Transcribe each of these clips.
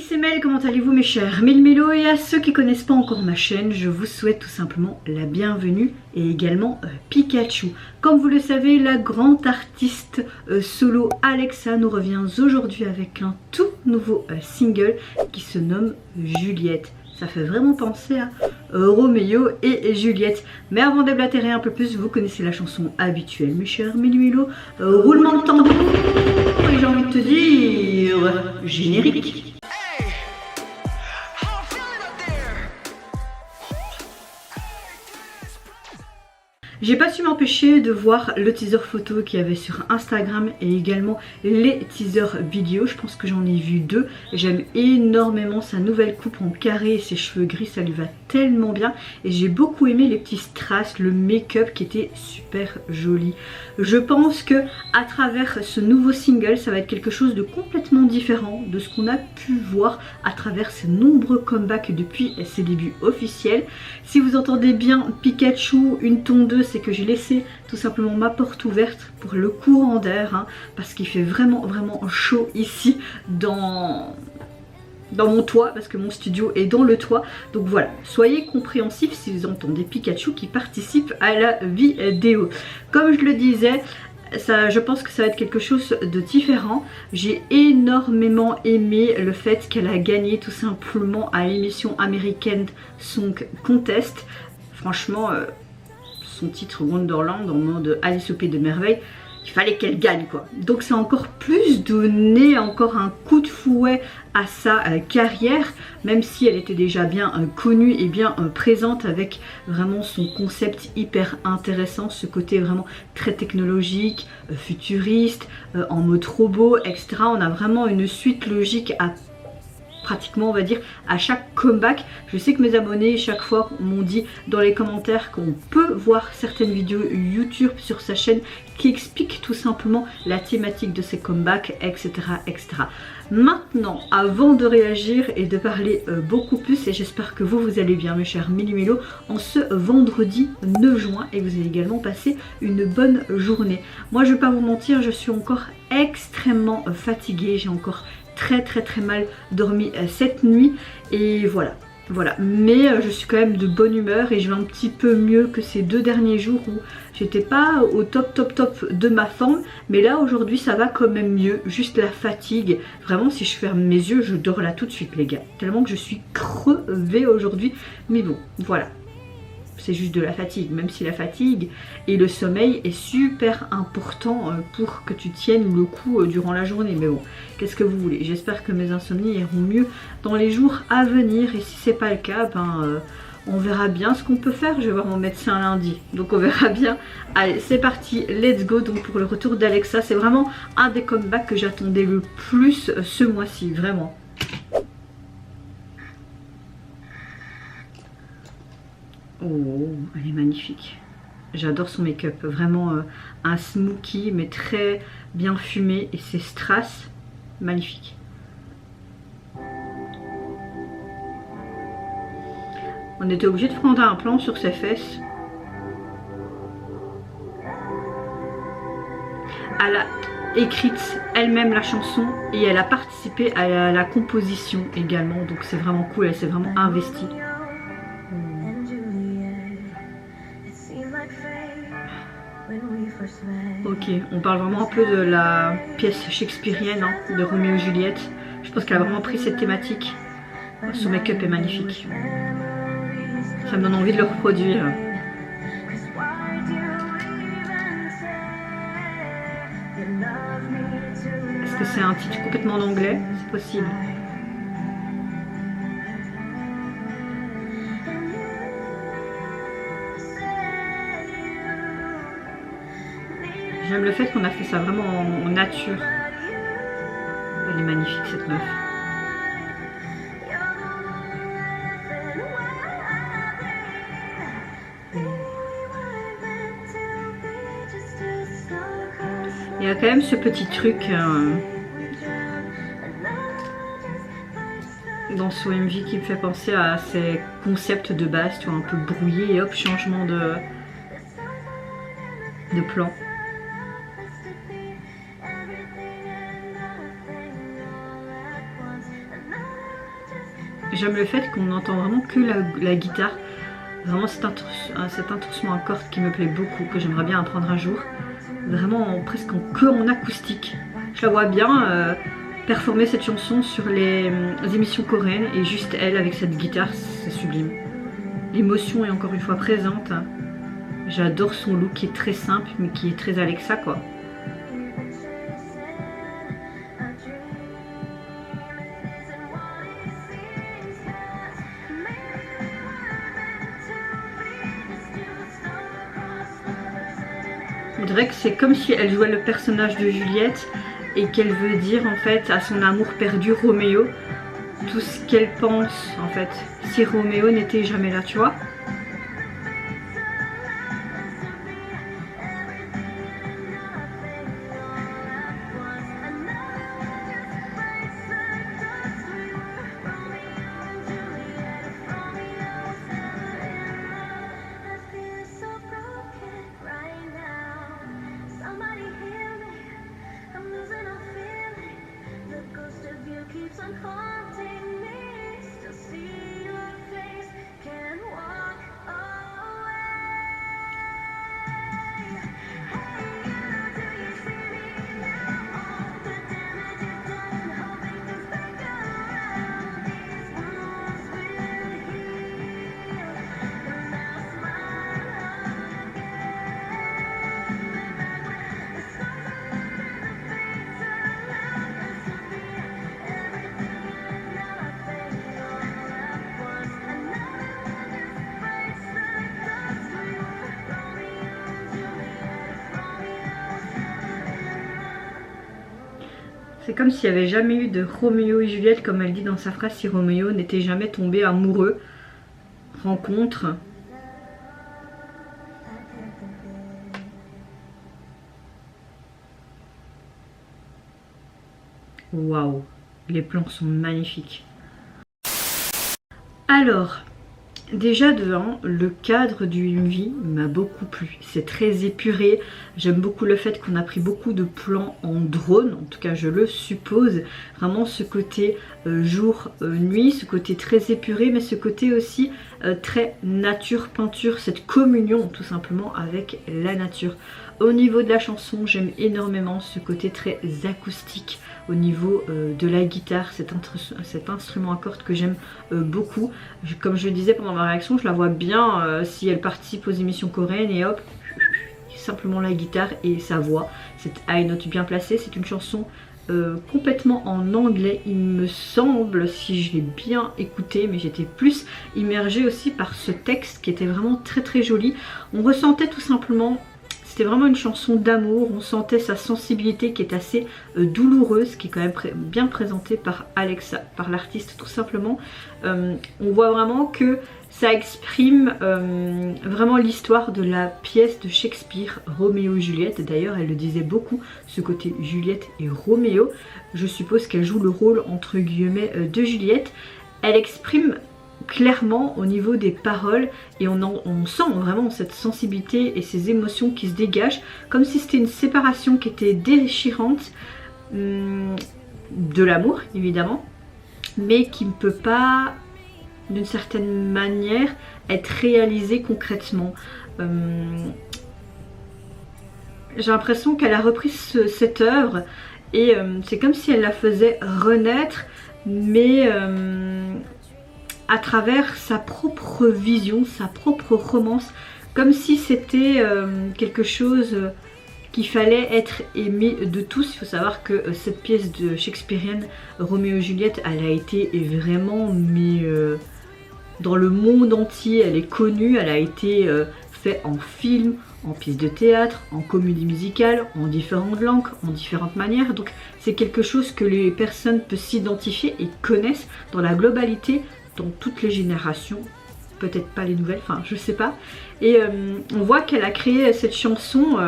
c'est Mel, comment allez-vous mes chers Mélo, et à ceux qui connaissent pas encore ma chaîne, je vous souhaite tout simplement la bienvenue et également Pikachu. Comme vous le savez, la grande artiste solo Alexa nous revient aujourd'hui avec un tout nouveau single qui se nomme Juliette. Ça fait vraiment penser à Roméo et Juliette. Mais avant de déblatérer un peu plus, vous connaissez la chanson habituelle, mes chers Mélo. Roulement de tambour, et j'ai envie de te dire générique. J'ai pas su m'empêcher de voir le teaser photo qu'il y avait sur Instagram et également les teasers vidéo. Je pense que j'en ai vu deux. J'aime énormément sa nouvelle coupe en carré et ses cheveux gris, ça lui va tellement bien. Et j'ai beaucoup aimé les petits strass, le make-up qui était super joli. Je pense que à travers ce nouveau single, ça va être quelque chose de complètement différent de ce qu'on a pu voir à travers ses nombreux comebacks depuis ses débuts officiels. Si vous entendez bien Pikachu, une tondeuse, c'est que j'ai laissé tout simplement ma porte ouverte pour le courant d'air, hein, parce qu'il fait vraiment chaud ici dans mon toit, parce que mon studio est dans le toit. Donc voilà, soyez compréhensifs si vous entendez Pikachu qui participe à la vidéo. Comme je le disais, je pense que ça va être quelque chose de différent. J'ai énormément aimé le fait qu'elle a gagné tout simplement à l'émission américaine Song Contest. Franchement, son titre Wonderland en mode Alice au Pays de Merveille, il fallait qu'elle gagne quoi. Donc c'est encore plus donné, encore un coup de fouet à sa carrière, même si elle était déjà bien connue et bien présente avec vraiment son concept hyper intéressant, ce côté vraiment très technologique, futuriste, en mode robot, etc. On a vraiment une suite logique à pratiquement on va dire à chaque comeback. Je sais que mes abonnés chaque fois m'ont dit dans les commentaires qu'on peut voir certaines vidéos YouTube sur sa chaîne qui expliquent tout simplement la thématique de ses comebacks, etc. etc. Maintenant, avant de réagir et de parler beaucoup plus, et j'espère que vous allez bien mes chers Mélo, en ce vendredi 9 juin et vous allez également passer une bonne journée. Moi je vais pas vous mentir, je suis encore extrêmement fatiguée, j'ai encore très mal dormi cette nuit et voilà, mais je suis quand même de bonne humeur et je vais un petit peu mieux que ces 2 derniers jours où j'étais pas au top de ma forme, mais là aujourd'hui ça va quand même mieux. Juste la fatigue, vraiment si je ferme mes yeux je dors là tout de suite les gars, tellement que je suis crevée aujourd'hui, mais bon voilà, c'est juste de la fatigue, même si la fatigue et le sommeil est super important pour que tu tiennes le coup durant la journée. Mais bon, qu'est-ce que vous voulez? J'espère que mes insomnies iront mieux dans les jours à venir. Et si c'est pas le cas, on verra bien ce qu'on peut faire. Je vais voir mon médecin lundi, donc on verra bien. Allez, c'est parti, let's go. Donc pour le retour d'Alexa, c'est vraiment un des comebacks que j'attendais le plus ce mois-ci, vraiment. Oh, elle est magnifique. J'adore son make-up. Vraiment un smoky mais très bien fumé. Et ses strass, magnifiques. On était obligé de prendre un plan sur ses fesses. Elle a écrit elle-même la chanson et elle a participé à la composition également. Donc c'est vraiment cool, elle s'est vraiment investie. Ok, on parle vraiment un peu de la pièce shakespearienne hein, de Roméo et Juliette. Je pense qu'elle a vraiment pris cette thématique. Son make-up est magnifique. Ça me donne envie de le reproduire. Est-ce que c'est un titre complètement en anglais? C'est possible. J'aime le fait qu'on a fait ça vraiment en nature. Elle est magnifique cette meuf. Il y a quand même ce petit truc dans son MV qui me fait penser à ces concepts de base, tu vois, un peu brouillés et hop, changement de plan. J'aime le fait qu'on entend vraiment que la guitare. Vraiment cet instrument à cordes qui me plaît beaucoup, que j'aimerais bien apprendre un jour. Vraiment presque que en acoustique. Je la vois bien performer cette chanson sur les émissions coréennes et juste elle avec cette guitare, c'est sublime. L'émotion est encore une fois présente. J'adore son look qui est très simple mais qui est très Alexa quoi. On dirait que c'est comme si elle jouait le personnage de Juliette et qu'elle veut dire en fait à son amour perdu Roméo tout ce qu'elle pense en fait si Roméo n'était jamais là, tu vois. C'est comme s'il n'y avait jamais eu de Roméo et Juliette, comme elle dit dans sa phrase, si Roméo n'était jamais tombé amoureux. Rencontre. Waouh, les plans sont magnifiques. Alors, déjà de 1, le cadre du MV m'a beaucoup plu. C'est très épuré. J'aime beaucoup le fait qu'on a pris beaucoup de plans en drone. En tout cas, je le suppose. Vraiment ce côté jour-nuit, ce côté très épuré, mais ce côté aussi très nature-peinture. Cette communion tout simplement avec la nature. Au niveau de la chanson, j'aime énormément ce côté très acoustique. Au niveau de la guitare, cet instrument à cordes que j'aime beaucoup. Comme je le disais pendant ma réaction, je la vois bien si elle participe aux émissions coréennes et hop, simplement la guitare et sa voix. Cette high note bien placée, c'est une chanson complètement en anglais il me semble, si je l'ai bien écouté, mais j'étais plus immergée aussi par ce texte qui était vraiment très très joli. On ressentait tout simplement... C'était vraiment une chanson d'amour, on sentait sa sensibilité qui est assez douloureuse, qui est quand même bien présentée par Alexa, par l'artiste tout simplement. On voit vraiment que ça exprime vraiment l'histoire de la pièce de Shakespeare, Roméo et Juliette. D'ailleurs elle le disait beaucoup, ce côté Juliette et Roméo. Je suppose qu'elle joue le rôle entre guillemets de Juliette. Elle exprime clairement au niveau des paroles et on sent vraiment cette sensibilité et ces émotions qui se dégagent comme si c'était une séparation qui était déchirante de l'amour évidemment, mais qui ne peut pas d'une certaine manière être réalisée concrètement. J'ai l'impression qu'elle a repris cette œuvre et c'est comme si elle la faisait renaître, mais à travers sa propre vision, sa propre romance, comme si c'était quelque chose qu'il fallait être aimé de tous. Il faut savoir que cette pièce de shakespearienne, Roméo et Juliette, elle a été vraiment mais dans le monde entier, elle est connue, elle a été faite en film, en pièce de théâtre, en comédie musicale, en différentes langues, en différentes manières. Donc c'est quelque chose que les personnes peuvent s'identifier et connaissent dans la globalité, dans toutes les générations, peut-être pas les nouvelles, enfin je sais pas. Et on voit qu'elle a créé cette chanson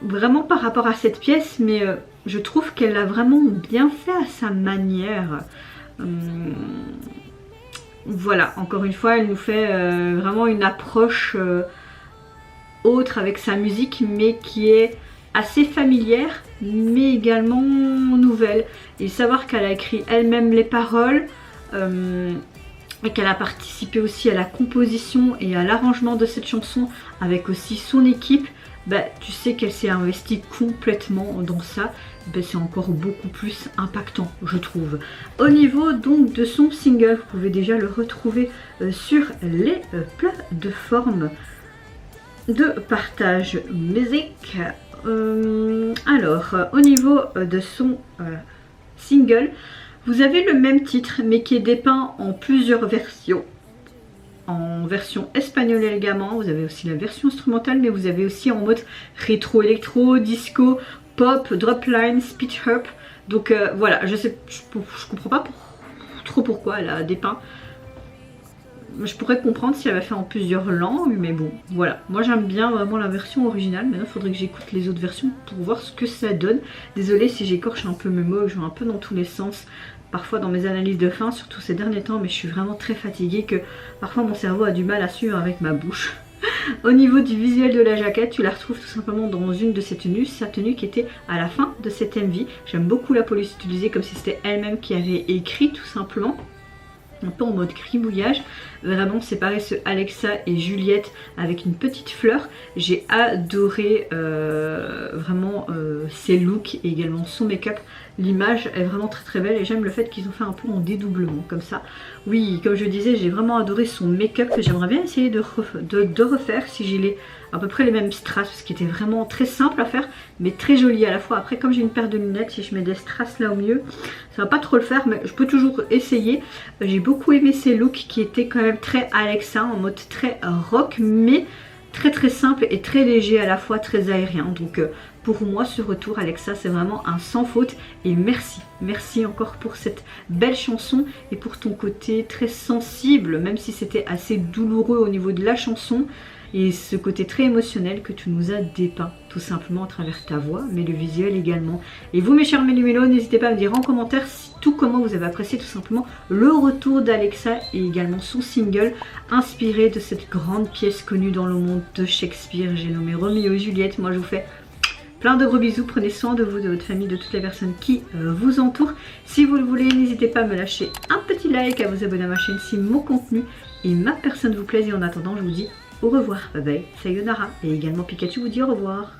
vraiment par rapport à cette pièce, mais je trouve qu'elle l'a vraiment bien fait à sa manière. Voilà, encore une fois, elle nous fait vraiment une approche autre avec sa musique, mais qui est assez familière, mais également nouvelle. nouvelle et savoir qu'elle a écrit elle-même les paroles et qu'elle a participé aussi à la composition et à l'arrangement de cette chanson avec aussi son équipe, bah, tu sais qu'elle s'est investie complètement dans ça, bah, c'est encore beaucoup plus impactant je trouve. Au niveau donc de son single, vous pouvez déjà le retrouver sur les plateformes de partage musique. Alors au niveau de son single, vous avez le même titre mais qui est dépeint en plusieurs versions. En version espagnole également, vous avez aussi la version instrumentale, mais vous avez aussi en mode rétro, électro, disco, pop, dropline, speed up. Donc voilà, je comprends pas trop pourquoi elle a dépeint. Je pourrais comprendre si elle avait fait en plusieurs langues, mais bon, voilà. Moi j'aime bien vraiment la version originale. Maintenant il faudrait que j'écoute les autres versions pour voir ce que ça donne. Désolée si j'écorche un peu mes mots, je vais un peu dans tous les sens. Parfois dans mes analyses de fin, surtout ces derniers temps, mais je suis vraiment très fatiguée que parfois mon cerveau a du mal à suivre avec ma bouche. Au niveau du visuel de la jaquette, tu la retrouves tout simplement dans une de ses tenues, sa tenue qui était à la fin de cette MV. J'aime beaucoup la police utilisée comme si c'était elle-même qui avait écrit tout simplement. Un peu en mode gribouillage, vraiment séparer ce Alexa et Juliette avec une petite fleur. J'ai adoré vraiment ses looks et également son make-up. L'image est vraiment très belle et j'aime le fait qu'ils ont fait un peu en dédoublement comme ça. Oui, comme je disais, j'ai vraiment adoré son make-up que j'aimerais bien essayer de refaire si j'ai à peu près les mêmes strass, parce qu'il était vraiment très simple à faire mais très joli à la fois. Après comme j'ai une paire de lunettes, si je mets des strass là au milieu, ça va pas trop le faire mais je peux toujours essayer. J'ai beaucoup aimé ces looks qui étaient quand même très Alexa, en mode très rock mais très simple et très léger à la fois, très aérien. Donc pour moi ce retour Alexa c'est vraiment un sans faute et merci encore pour cette belle chanson et pour ton côté très sensible, même si c'était assez douloureux au niveau de la chanson, et ce côté très émotionnel que tu nous as dépeint tout simplement à travers ta voix mais le visuel également. Et vous mes chers mélumélos, n'hésitez pas à me dire en commentaire tout comment vous avez apprécié tout simplement le retour d'Alexa et également son single inspiré de cette grande pièce connue dans le monde de Shakespeare, j'ai nommé Roméo et Juliette. Moi je vous fais plein de gros bisous, prenez soin de vous, de votre famille, de toutes les personnes qui vous entourent. Si vous le voulez, n'hésitez pas à me lâcher un petit like, à vous abonner à ma chaîne si mon contenu et ma personne vous plaisent. Et en attendant, je vous dis au revoir, bye bye, sayonara. Et également Pikachu vous dit au revoir.